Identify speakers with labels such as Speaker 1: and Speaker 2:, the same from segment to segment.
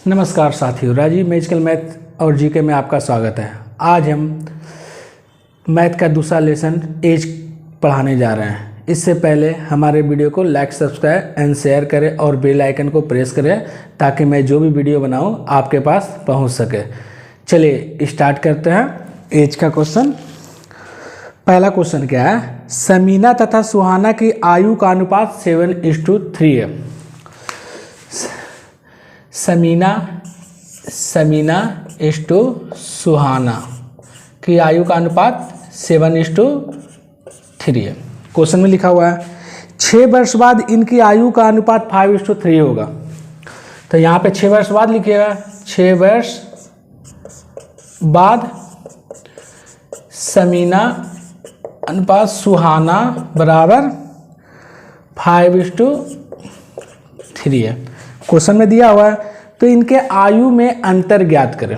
Speaker 1: नमस्कार साथियों, Rajiv magical math और जीके में आपका स्वागत है। आज हम मैथ का दूसरा लेसन एज पढ़ाने जा रहे हैं। इससे पहले हमारे वीडियो को लाइक, सब्सक्राइब एंड शेयर करें और बेल आइकन को प्रेस करें ताकि मैं जो भी वीडियो बनाऊं आपके पास पहुंच सके। चलिए स्टार्ट करते हैं एज का क्वेश्चन। पहला क्वेश्चन क्या है? समीना तथा सुहाना की आयु का अनुपात 7:3 है। समीना इस्टू सुहाना की आयु का अनुपात 7:3 है। क्वेश्चन में लिखा हुआ है 6 वर्ष बाद इनकी आयु का अनुपात 5:3 होगा। तो यहाँ पे 6 वर्ष बाद लिखिएगा। 6 वर्ष बाद समीना अनुपात सुहाना बराबर 5:3 है। क्वेश्चन में दिया हुआ है तो इनके आयु में अंतर ज्ञात करें।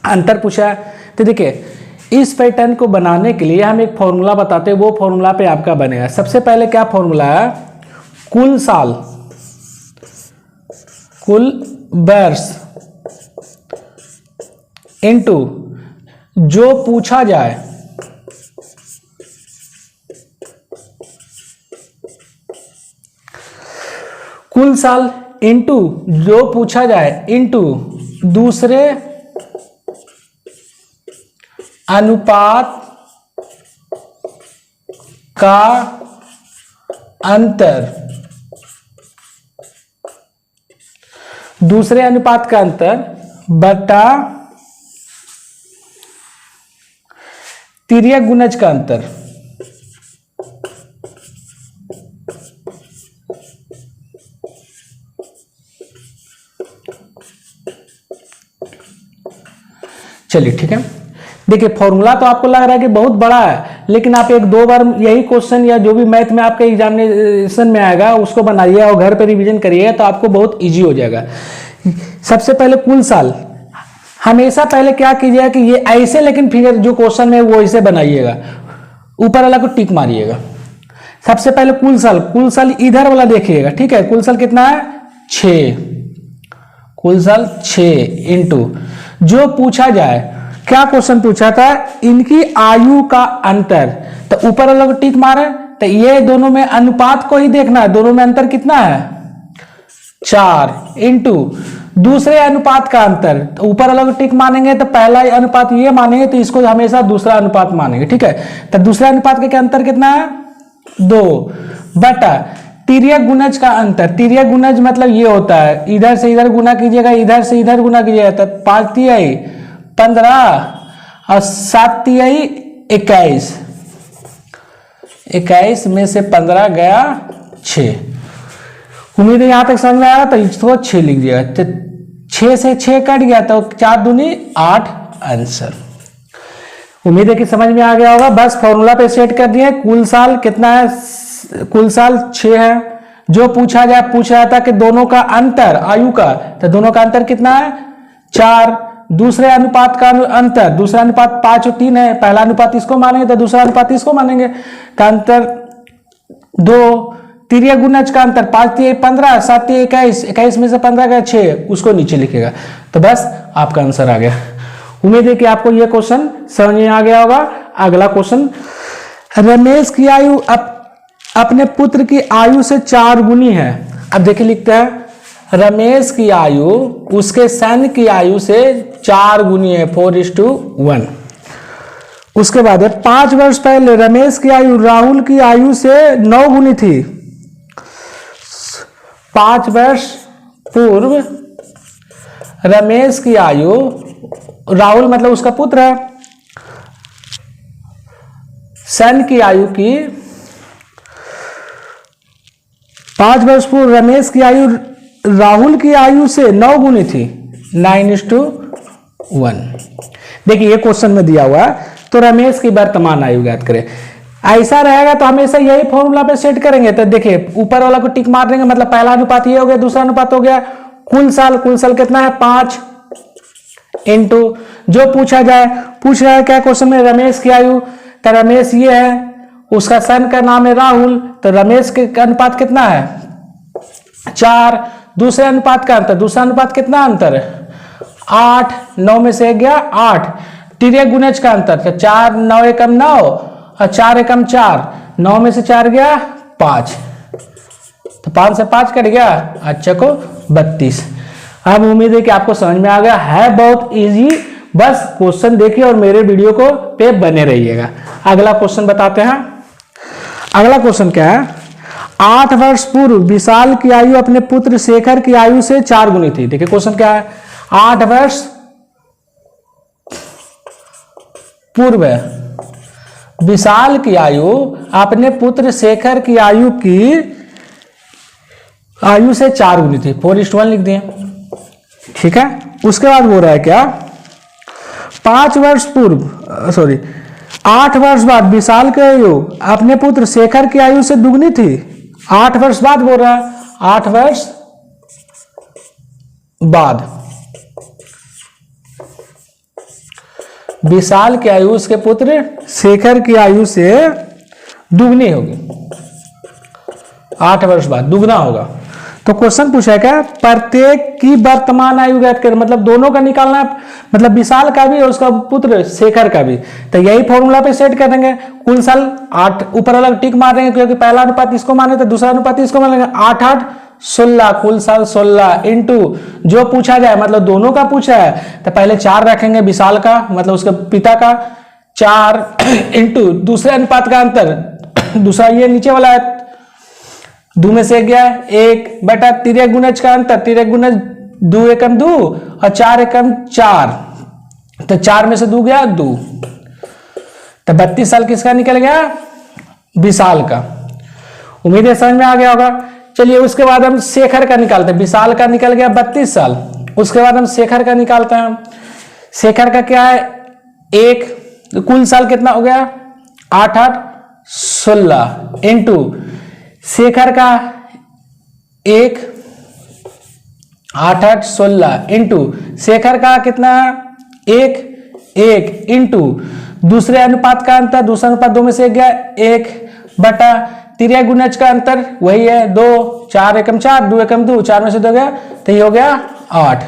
Speaker 1: अंतर पूछा है तो देखिए, इस पैटर्न को बनाने के लिए हम एक फॉर्मूला बताते हैं। वो फॉर्मूला पे आपका बनेगा। सबसे पहले क्या फॉर्मूला है? कुल साल, कुल वर्ष इनटू जो पूछा जाए कुल साल इंटू जो पूछा जाए इंटू दूसरे अनुपात का अंतर, दूसरे अनुपात का अंतर बटा तिर्यक गुणज का अंतर। चलिए ठीक है। देखिए फॉर्मूला तो आपको लग रहा है कि बहुत बड़ा है, लेकिन आप एक दो बार यही क्वेश्चन या जो भी मैथ में आपके एग्जामिनेशन में आएगा उसको बनाइए और घर पे रिवीजन करिए तो आपको बहुत इजी हो जाएगा। सबसे पहले कुल साल, हमेशा पहले क्या कीजिएगा कि ये ऐसे, लेकिन फिगर जो क्वेश्चन में वो ऐसे बनाइएगा, ऊपर वाला को टिक मारिएगा। सबसे पहले कुल साल इधर वाला देखिएगा, ठीक है। कुल साल कितना है? 6। कुल साल 6 इंटू जो पूछा जाए, क्या क्वेश्चन पूछा था? इनकी आयु का अंतर। तो ऊपर वाला को टिक मारे तो ये दोनों में अनुपात को ही देखना है। दोनों में अंतर कितना है? 4 इंटू दूसरे अनुपात का अंतर। तो ऊपर वाला को टिक मानेंगे तो पहला अनुपात ये मानेंगे तो इसको हमेशा दूसरा अनुपात मानेंगे, ठीक है। तो दूसरे अनुपात का अंतर कितना है? 2 बटा तिर्यक गुणज का अंतर। तिर्यक गुणज मतलब ये होता है, इधर से इधर गुना कीजिएगा, इधर से इधर गुना कीजिएगा तो 5 तिहाई 15 और 7 तिहाई 21। 21 में से 15 गया 6। उम्मीद है यहां तक समझ में आया। तो इसको 6 लिख दिया। तो 6 से 6 कट गया तो 4 दूनी 8 आंसर। उम्मीद है कि समझ में आ गया होगा। बस फॉर्मूला पे सेट कर दिए। कुल साल कितना है? कुल साल 6 है। जो पूछा जाता कि दोनों का अंतर आयु का, तो दोनों का अंतर कितना है? 4। दूसरे अनुपात का अंतर, दूसरा अनुपात 5 और 3 है। पहला अनुपात इसको मानेंगे तो दूसरा अनुपात इसको मानेंगे। का अंतर 2। तिर्यक गुणज का अंतर 5 तिहाई 15, 7 तिहाई 21। 21 में से 15 गया 6, उसको नीचे लिखेगा। तो बस आपका आंसर आ गया। उम्मीद है कि आपको यह क्वेश्चन समझ में आ गया होगा। अगला क्वेश्चन, रमेश की आयु अपने पुत्र की आयु से 4 गुनी है। अब देखिए लिखते हैं, रमेश की आयु उसके सन की आयु से 4 गुनी है, 4:1। उसके बाद 5 वर्ष पहले रमेश की आयु राहुल की आयु से 9 गुनी थी। 5 वर्ष पूर्व रमेश की आयु, राहुल मतलब उसका पुत्र है, सन की आयु की 5 वर्ष पूर्व रमेश की आयु राहुल की आयु से 9 गुनी थी, 9:1। देखिए ये क्वेश्चन में दिया हुआ है तो रमेश की वर्तमान आयु ज्ञात करें। ऐसा रहेगा तो हमेशा यही फॉर्मूला पे सेट करेंगे। तो देखिए ऊपर वाला को टिक मार देंगे, मतलब पहला अनुपात ये हो गया, दूसरा अनुपात हो गया कुल साल कितना है? 5 इंटू जो पूछ रहा है क्या क्वेश्चन में? रमेश की आयु। तो रमेश ये है, उसका सन का नाम है राहुल, तो रमेश के अनुपात कितना है? 4। दूसरे अनुपात का अंतर, दूसरा अनुपात कितना अंतर है 8, 9 में से 1 गया 8, तिर्यक गुणज का अंतर तो 4, 9 एकम 9 और 4 एकम 4, 9 में से 4 गया 5, तो 5 से 5 कट गया, अच्छा को 32। अब उम्मीद है कि आपको समझ में आ गया है, बहुत इजी, बस क्वेश्चन देखिए और मेरे वीडियो को पे बने रहिएगा। अगला क्वेश्चन बताते हैं। अगला क्वेश्चन क्या है, 8 वर्ष पूर्व विशाल की आयु अपने पुत्र शेखर की आयु से 4 गुनी थी। देखिए क्वेश्चन क्या है, 8 वर्ष पूर्व विशाल की आयु अपने पुत्र शेखर की आयु से 4 गुनी थी, 4:1 लिख दिए, ठीक है। उसके बाद बोल रहा है क्या, 8 वर्ष बाद विशाल की आयु अपने पुत्र शेखर की आयु से दुगनी थी। 8 वर्ष बाद बोल रहा है, 8 वर्ष बाद विशाल की आयु उसके पुत्र शेखर की आयु से दुगनी होगी, 8 वर्ष बाद दुगना होगा। तो क्वेश्चन पूछा है क्या, प्रत्येक की वर्तमान आयु ज्ञात कर, मतलब दोनों का निकालना है, मतलब विशाल का भी और उसका पुत्र शेखर का भी। तो यही फॉर्मूला पे सेट कर देंगे, कुल साल 8 ऊपर अलग टिक मार देंगे क्योंकि पहला अनुपात इसको माने तो दूसरा अनुपात इसको मानेंगे, 8 8 16 कुल साल 16 इंटू जो पूछा जाए, मतलब दोनों का पूछा है तो पहले 4 रखेंगे विशाल का मतलब उसके पिता का, 4 इंटू दूसरे अनुपात का अंतर, दूसरा ये नीचे वाला है 2 में से 1 गया 1 बटा तिर्यक गुणज का अंतर, तिर्यक गुणज 2 एकम 2 और 4 एकम 4, तो 4 में से 2 गया 2, तो 32 साल किसका निकल गया, विशाल का। उम्मीद है समझ में आ गया होगा। चलिए उसके बाद हम शेखर का निकालते हैं, विशाल का निकल गया 32 साल, उसके बाद हम शेखर का निकालते हैं। शेखर का क्या है 1, तो कुल साल कितना हो गया 8 8 16 इंटू शेखर का 1 8 8 16 इंटू शेखर का कितना 1 1 इंटू दूसरे अनुपात का अंतर, दूसरा अनुपात 2 में से 1 गया 1 बटा तिर्यक गुणज का अंतर वही है 2, 4 एकम 4 2 एकम 2, 4 में से 2 गया तो ये हो गया 8।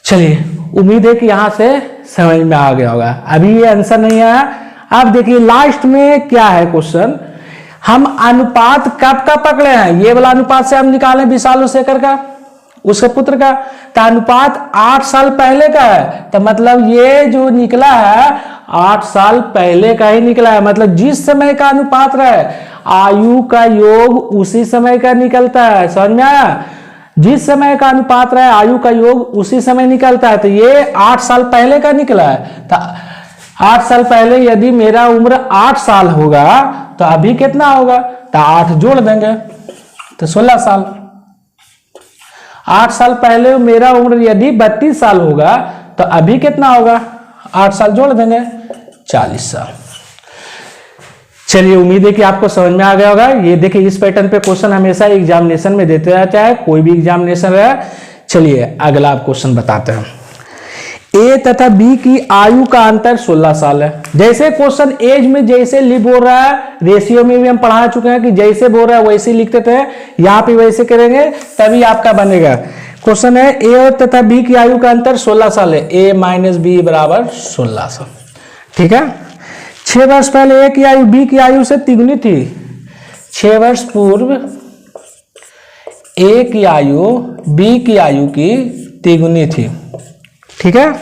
Speaker 1: चलिए उम्मीद है कि यहां से समझ में आ गया होगा। अभी ये आंसर नहीं आया। अब देखिए लास्ट में क्या है क्वेश्चन, हम अनुपात कब का पकड़े हैं, ये वाला अनुपात से हम निकालें विशाल और शेखर का उसके पुत्र का, तो अनुपात 8 साल पहले का है, तो मतलब ये जो निकला है 8 साल पहले का ही निकला है, मतलब जिस समय का अनुपात रहे आयु का योग उसी समय का निकलता है। समझ में आया, जिस समय का अनुपात रहे आयु का योग उसी समय निकलता है, तो ये 8 साल पहले का निकला है। तो 8 साल पहले यदि मेरा उम्र 8 साल होगा तो अभी कितना होगा, तो 8 जोड़ देंगे तो 16 साल। 8 साल पहले मेरा उम्र यदि 32 साल होगा तो अभी कितना होगा, 8 साल जोड़ देंगे 40 साल। चलिए उम्मीद है कि आपको समझ में आ गया होगा। ये देखिए इस पैटर्न पे क्वेश्चन हमेशा एग्जामिनेशन में देते रहता है, कोई भी एग्जामिनेशन रहे। चलिए अगला आप क्वेश्चन बताते हैं। ए तथा बी की आयु का अंतर 16 साल है। जैसे क्वेश्चन एज में जैसे लिप हो रहा है, रेशियो में भी हम पढ़ा चुके हैं कि जैसे बोल रहा है वैसे लिखते थे, यहां पे वैसे करेंगे तभी आपका बनेगा। क्वेश्चन है ए तथा बी की आयु का अंतर 16 साल है, ए माइनस बी बराबर 16 साल। ठीक है, 6 वर्ष पहले ए की आयु बी की आयु से तिगुनी थी। 6 वर्ष पूर्व ए की आयु बी की आयु की तिगुनी थी। ठीक है,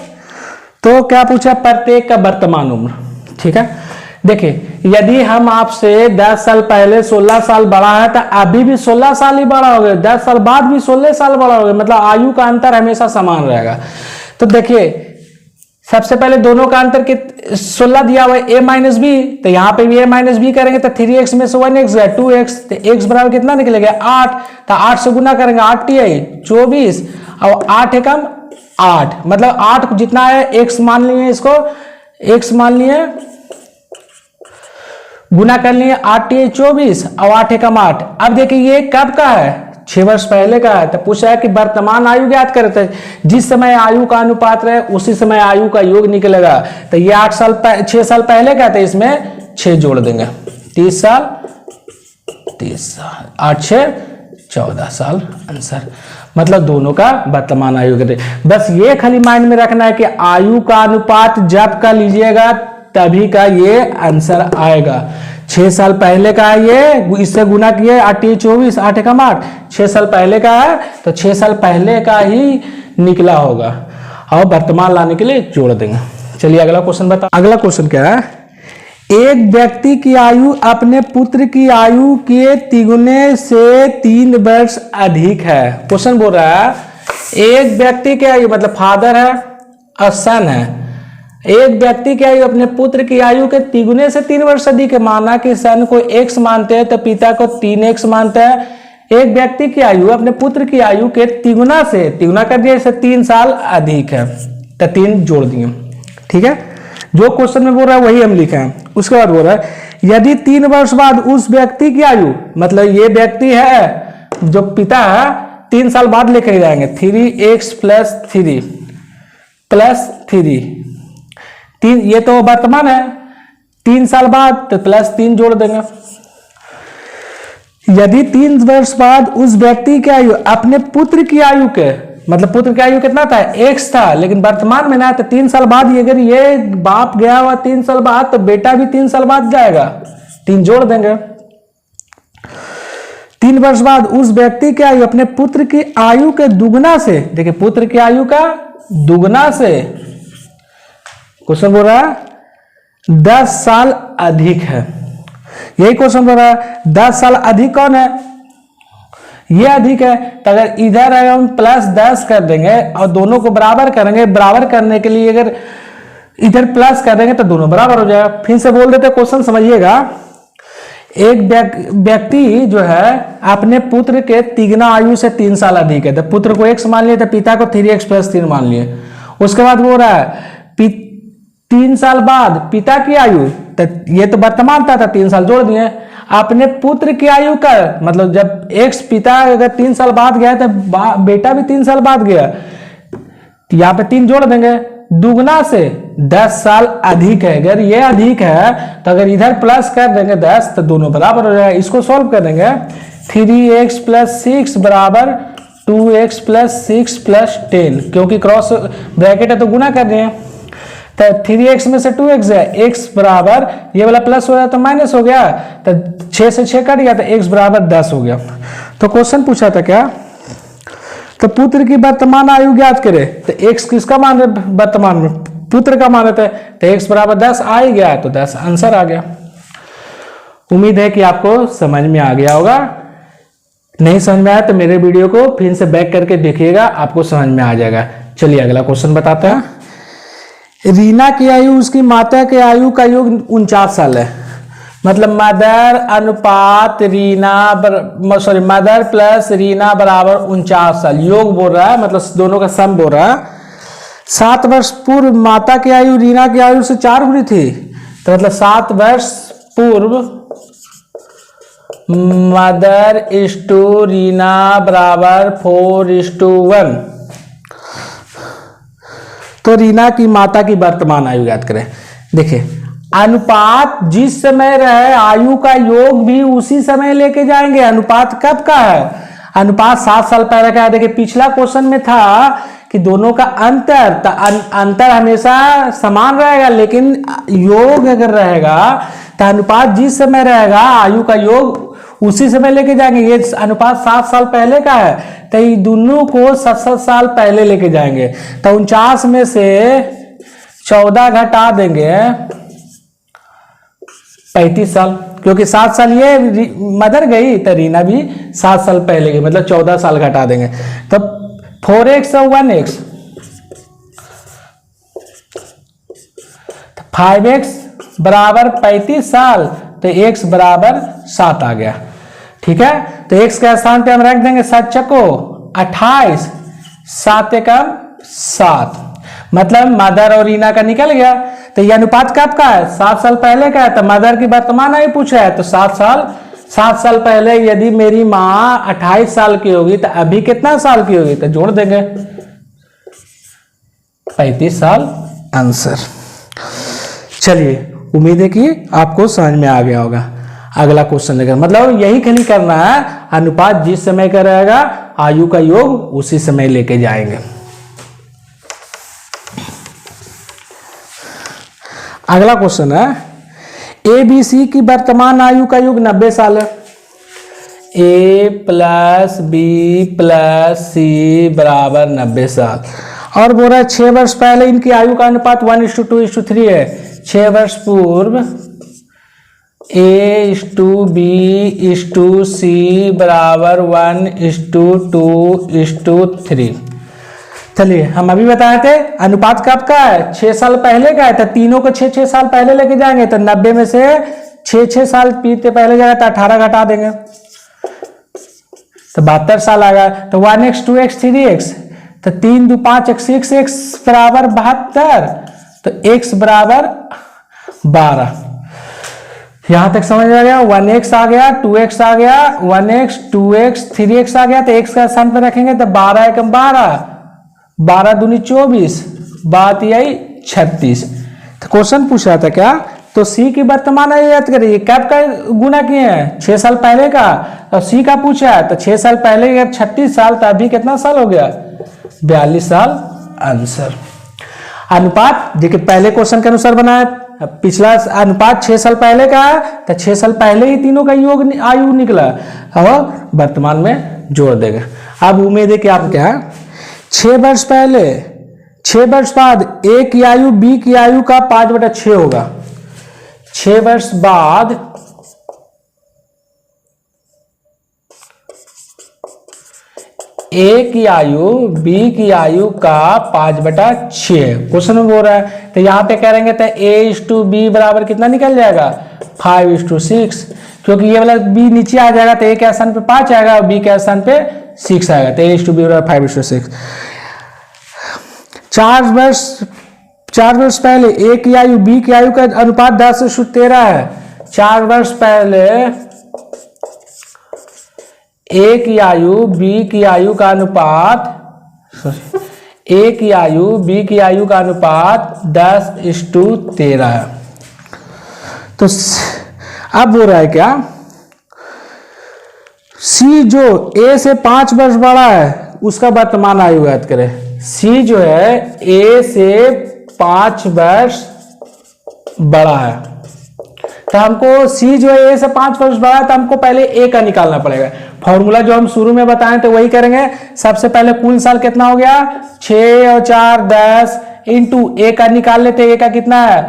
Speaker 1: तो क्या पूछा, प्रत्येक का वर्तमान उम्र। ठीक है, देखिए यदि हम आपसे 10 साल पहले 16 साल बड़ा है तो अभी भी 16 साल ही बड़ा हो गया, 10 साल बाद भी 16 साल बड़ा हो गया, मतलब आयु का अंतर हमेशा समान रहेगा। तो देखिए सबसे पहले दोनों का अंतर 16 दिया हुआ है, ए माइनस बी, तो यहाँ पे भी ए माइनस बी करेंगे तो 3x में से 1x गया 2x, तो x बराबर कितना निकलेगा 8, तो 8 से गुना करेंगे 8 × 24 और 8 एकम 8, मतलब 8 जितना है x मान लिए, इसको x मान लिए, गुना कर लिए 8 × 24 और 8 एकम 8। अब देखिए ये कब का है, 6 वर्ष पहले का है। तो पूछा है कि वर्तमान आयु ज्ञात करते हैं, जिस समय आयु का अनुपात रहे उसी समय आयु का योग निकलेगा। तो ये 6 साल पहले का, तो इसमें 6 जोड़ देंगे, 30 साल 8 6 14 साल आंसर। मतलब दोनों का वर्तमान आयु कहते। बस ये खाली माइंड में रखना है कि आयु का अनुपात जब का लीजिएगा तभी का ये आंसर आएगा। 6 साल पहले का है ये, इससे गुना किए 8 24 8 एकम 8, 6 साल पहले का है तो 6 साल पहले का ही निकला होगा और वर्तमान लाने के लिए जोड़ देंगे। चलिए अगला क्वेश्चन बता। अगला क्वेश्चन क्या है, एक व्यक्ति की आयु अपने पुत्र की आयु के तिगुने से 3 वर्ष अधिक है। क्वेश्चन बोल रहा है एक व्यक्ति की आयु मतलब फादर है और सन है, एक व्यक्ति की आयु अपने पुत्र की आयु के तिगुने से 3 वर्ष अधिक है। माना कि सन को x मानते हैं तो पिता को 3x मानते हैं। एक व्यक्ति की आयु अपने पुत्र की आयु के तिगुना से, तिगुना कर दिया इसे 3 साल अधिक है तो 3 जोड़ दिए। ठीक है, जो क्वेश्चन में बोल रहा है वही हम लिखे हैं। उसके बाद बोल रहा है यदि 3 वर्ष बाद उस व्यक्ति की आयु, मतलब ये व्यक्ति है जो पिता है 3 साल बाद लेके जाएंगे 3x + 3 + 3, 3 ये तो वर्तमान है, 3 साल बाद तो +3 जोड़ देंगे। यदि 3 वर्ष बाद उस व्यक्ति की आयु अपने पुत्र की आयु के, मतलब पुत्र की आयु कितना था x था, लेकिन वर्तमान में ना तो 3 साल बाद अगर ये बाप गया हुआ 3 साल बाद तो बेटा भी 3 साल बाद जाएगा, 3 जोड़ देंगे। 3 वर्ष बाद उस व्यक्ति की आयु अपने पुत्र की आयु के दुगना से, देखिए पुत्र की आयु का दुगना से, क्वेश्चन बोल रहा है 10 साल अधिक है। यही क्वेश्चन बोल रहा है 10 साल अधिक कौन है, ये अधिक है। तो अगर इधर हम +10 कर देंगे और दोनों को बराबर करेंगे, बराबर करने के लिए अगर इधर प्लस कर देंगे तो दोनों बराबर हो जाएगा। फिर से बोल देते क्वेश्चन समझिएगा। एक व्यक्ति जो है अपने पुत्र के तिगुना आयु से 3 साल अधिक है, तो पुत्र को x मान लिए तो पिता को 3x + 3 मान लिए। उसके बाद बोल रहा है 3 साल बाद पिता की आयु, तो ये तो वर्तमान था तो 3 साल जोड़ दिए। अपने पुत्र की आयु का मतलब जब x पिता अगर 3 साल बाद गया तो बेटा भी 3 साल बाद गया, तो यहाँ पे 3 जोड़ देंगे। दुगना से 10 साल अधिक है, अगर ये अधिक है तो अगर इधर प्लस कर देंगे 10 तो दोनों बराबर हो जाएगा। इसको सॉल्व कर देंगे 3x + 6 बराबर 2x + 6 + 10, क्योंकि क्रॉस ब्रैकेट है तो गुना कर रहे हैं। तो 3x में से 2x है, x बराबर ये वाला प्लस हो गया तो माइनस हो गया, तो 6 से 6 कट गया तो x बराबर 10 हो गया। तो क्वेश्चन पूछा था क्या, तो पुत्र की वर्तमान आयु ज्ञात करे, तो x किसका मान है वर्तमान में, पुत्र का मान है, तो x बराबर 10 आ ही गया तो 10 आंसर आ गया। उम्मीद है कि आपको समझ में आ गया होगा। नहीं समझ में आया तो मेरे वीडियो को फिर से बैक करके देखिएगा, आपको समझ में आ जाएगा। चलिए अगला क्वेश्चन बताते हैं। रीना की आयु उसकी माता के आयु का योग 49 साल है। मतलब मदर अनुपात रीना मदर प्लस रीना बराबर 49 साल, योग बोल रहा है, मतलब दोनों का सम बोल रहा है। 7 वर्ष पूर्व माता की आयु रीना की आयु से 4 गुनी थी, तो मतलब 7 वर्ष पूर्व मदर = रीना बराबर 4:1। तो रीना की माता की वर्तमान आयु याद करें। देखिए अनुपात जिस समय रहे आयु का योग भी उसी समय लेके जाएंगे। अनुपात कब का है, अनुपात 7 साल पहले का है। देखिए पिछला क्वेश्चन में था कि दोनों का अंतर हमेशा समान रहेगा, लेकिन योग अगर रहेगा तो अनुपात जिस समय रहेगा आयु का योग उसी समय लेके जाएंगे। ये अनुपात 7 साल पहले का है तो ये दोनों को 7 साल पहले लेके जाएंगे। तो 49 में से 14 घटा देंगे 35 साल, क्योंकि 7 साल ये मदर गई तो रीना भी 7 साल पहले गई, मतलब 14 साल घटा देंगे। तो 4x और 1x 5x बराबर 35 साल, तो x बराबर 7 आ गया। ठीक है, तो x के स्थान पे हम रख देंगे 7 चको 28, 7 एकम 7, मतलब मदर और रीना का निकल गया। तो ये अनुपात कब का है, 7 साल पहले का है। तो मदर की वर्तमान आयु पूछा है तो 7 साल पहले यदि मेरी माँ 28 साल की होगी तो अभी कितना साल की होगी, तो जोड़ देंगे 35 साल आंसर। चलिए उम्मीद है कि आपको समझ में आ गया होगा। अगला क्वेश्चन लेकर, मतलब यही खाली करना है, अनुपात जिस समय का रहेगा आयु का योग उसी समय लेके जाएंगे। अगला क्वेश्चन है, ए बी सी की वर्तमान आयु का योग 90 साल है। ए प्लस बी प्लस सी बराबर 90 साल, और बोल रहा है 6 वर्ष पहले इनकी आयु का अनुपात 1:2:3 है। 6 वर्ष पूर्व A:B:C बराबर 1:2:3। चलिए हम अभी बताए थे अनुपात कब का है, 6 साल पहले का है, तो तीनों को 6-6 साल पहले लेके जाएंगे, तो 90 में से 6-6 साल पीते पहले जाएगा तो 18 घटा देंगे तो 72 साल आएगा। तो 1x 2x 3x, तो 3 2 5 x 6x बराबर 72, तो x बराबर 12। यहां तक समझ आ गया। 1x आ गया, 2x आ गया, 1x 2x 3x आ गया, तो x का स्थान पर रखेंगे तो 12 एकम 12, 12 दूनी 24, बात यही 36। तो क्वेश्चन पूछ रहा था क्या, तो C की वर्तमान आयु याद करिए, कब का गुना किए हैं 6 साल पहले का, और C का पूछा है तो 6 साल पहले 36 साल, तो अभी कितना साल हो गया 42 साल आंसर। अनुपात देखिए पहले क्वेश्चन के अनुसार बनाया, पिछला अनुपात 6 साल पहले का है, तो 6 साल पहले ही तीनों का योग आयु निकला और वर्तमान में जोड़ देगा। अब उम्मीद है कि आप क्या 6 वर्ष पहले 6 वर्ष बाद A की आयु B की आयु का 5/6 होगा। 6 वर्ष बाद A की आयु B की आयु का 5/6 क्वेश्चन में बोल रहा है, तो यहां पे करेंगे तो A:B बराबर कितना निकल जाएगा 5:6, क्योंकि ये वाला B नीचे आ जाएगा तो A के स्थान पे 5 आएगा और B के स्थान पे 6 आएगा, तो A:B बराबर 5:6। 4 वर्ष पहले A की आयु B की आयु का अनुपात 10:13 है। 4 वर्ष पहले A की आयु B की आयु का अनुपात A की आयु B की आयु का अनुपात 10:13 है। तो अब हो रहा है क्या, C जो A से 5 वर्ष बड़ा है उसका वर्तमान आयु याद करें। C जो है A से 5 वर्ष बड़ा है, तो हमको C जो है A से 5 वर्ष बड़ा है, तो हमको पहले A का निकालना पड़ेगा। फॉर्मूला जो हम शुरू में बताएं तो वही करेंगे। सबसे पहले कुल साल कितना हो गया 6 और 4 10 इंटू A का निकाल लेते, A का कितना है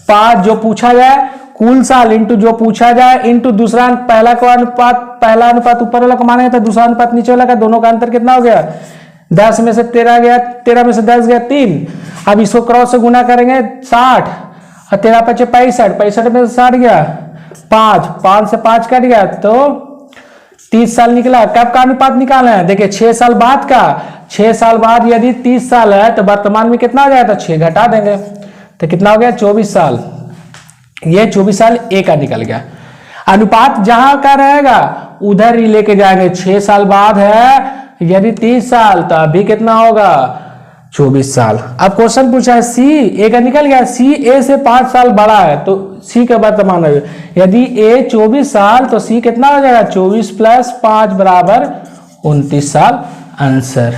Speaker 1: 5 जो पूछा जाए, कुल साल इंटू जो पूछा जाए, इंटू दूसरा पहला का अनुपात, पहला अनुपात ऊपर वाला को मानेंगे तो दूसरा अनुपात नीचे वाला का, दोनों का अंतर कितना हो गया 10 में से 13 गया, 13 में से 10 गया 3। अब इसको क्रॉस से गुना करेंगे 60 और 13 × 5 = 65, 65 में से 60 गया 5, 5 से 5 कट गया तो 30 साल निकला। कब का अनुपात निकालना है, देखिए 6 साल बाद का, 6 साल बाद यदि 30 साल है तो वर्तमान में कितना आ जाएगा, तो 6 घटा देंगे तो कितना हो गया 24 साल। ये 24 साल A का निकल गया। अनुपात जहां का रहेगा उधर ही लेके जाएंगे। 6 साल बाद है यदि 30 साल तो अभी कितना होगा 24 साल। अब क्वेश्चन पूछा है C A का निकल गया, C A से 5 साल बड़ा है तो C का वर्तमान आयु, यदि A 24 साल तो C कितना हो जाएगा 24 + 5 बराबर 29 साल आंसर।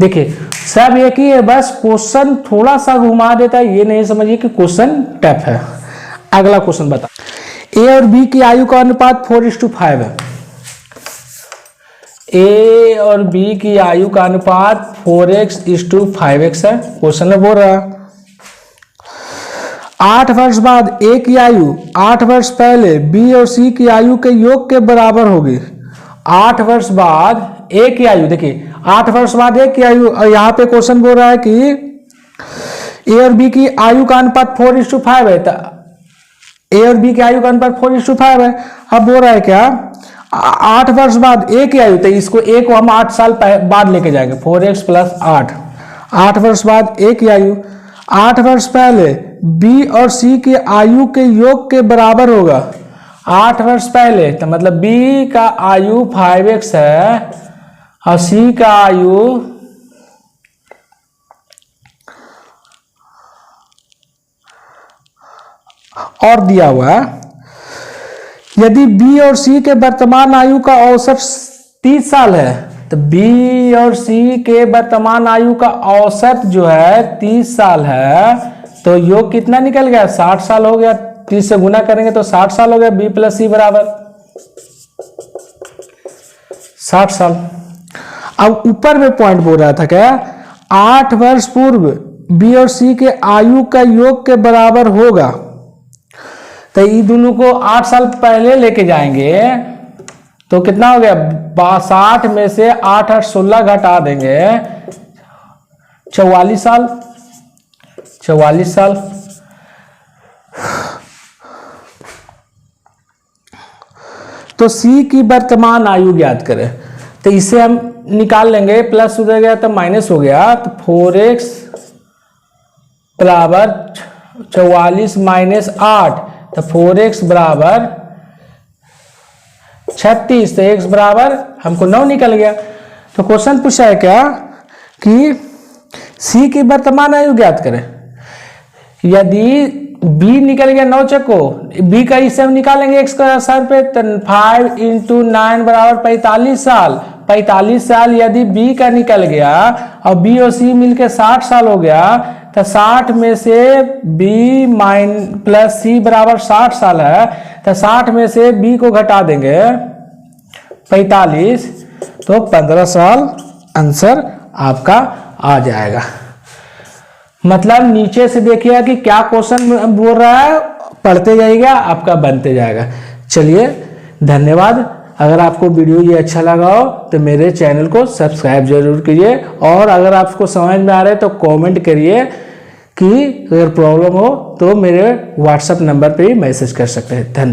Speaker 1: देखिए सब एक ही है, बस क्वेश्चन थोड़ा सा घुमा देता है, ये नहीं समझिए कि क्वेश्चन टफ है। अगला क्वेश्चन बता, A और B की आयु का अनुपात 4:5 है। A और B की आयु का अनुपात 4x:5x है। क्वेश्चन में बोल रहा 8 वर्ष बाद A की आयु 8 वर्ष पहले B और C की आयु के योग के बराबर होगी। 8 वर्ष बाद A की आयु, देखिए 8 वर्ष बाद A की आयु, और यहाँ पे क्वेश्चन बोल रहा है कि A और B की आयु का अनुपात 4:5 है, तो A और B की आयु का अनुपात 4:5 है। अब बोल रहा है क्या 8 वर्ष बाद A की आयु, तो इसको A को हम 8 साल बाद लेके जाएंगे, 4x + 8। 8 वर्ष बाद A की आयु 8 वर्ष पहले B और C की आयु के योग के बराबर होगा। 8 वर्ष पहले तो मतलब B का आयु 5x है और C का आयु और दिया हुआ है यदि बी और सी के वर्तमान आयु का औसत 30 साल है, तो बी और सी के वर्तमान आयु का औसत जो है 30 साल है, तो योग कितना निकल गया? 60 साल हो गया। 30 से गुना करेंगे तो 60 साल हो गया। बी प्लस सी बराबर 60 साल। अब ऊपर में पॉइंट बोल रहा था क्या, 8 वर्ष पूर्व बी और सी के आयु का योग के बराबर होगा, तो ये दोनों को 8 साल पहले लेके जाएंगे तो कितना हो गया? 60 में से 8 और 16 घटा देंगे, 44 साल। 44 साल। तो सी की वर्तमान आयु ज्ञात करें, तो इसे हम निकाल लेंगे, प्लस हो गया तो माइनस हो गया, तो 4x बराबर 44 माइनस 8, तो 4x बराबर 36, तो x बराबर हमको 9 निकल गया। तो क्वेश्चन पूछा है क्या कि c की वर्तमान आयु ज्ञात करें। यदि b निकल गया 9 चक्को, b का इसे हम निकालेंगे x का सर पे, तो 5 × 9 बराबर 45 साल। 45 साल यदि b का निकल गया और b और c मिलके 60 साल हो गया, तो 60 में से b प्लस c बराबर 60 साल है, तो 60 में से b को घटा देंगे 45, तो 15 साल आंसर आपका आ जाएगा। मतलब नीचे से देखिएगा कि क्या क्वेश्चन बोल रहा है, पढ़ते जाइएगा, आपका बनते जाएगा। चलिए, धन्यवाद। अगर आपको वीडियो ये अच्छा लगा हो तो मेरे चैनल को सब्सक्राइब जरूर कीजिए, और अगर आपको समझ में आ रहा है तो कमेंट करिए कि अगर प्रॉब्लम हो तो मेरे व्हाट्सएप नंबर पे ही मैसेज कर सकते हैं। धन्यवाद।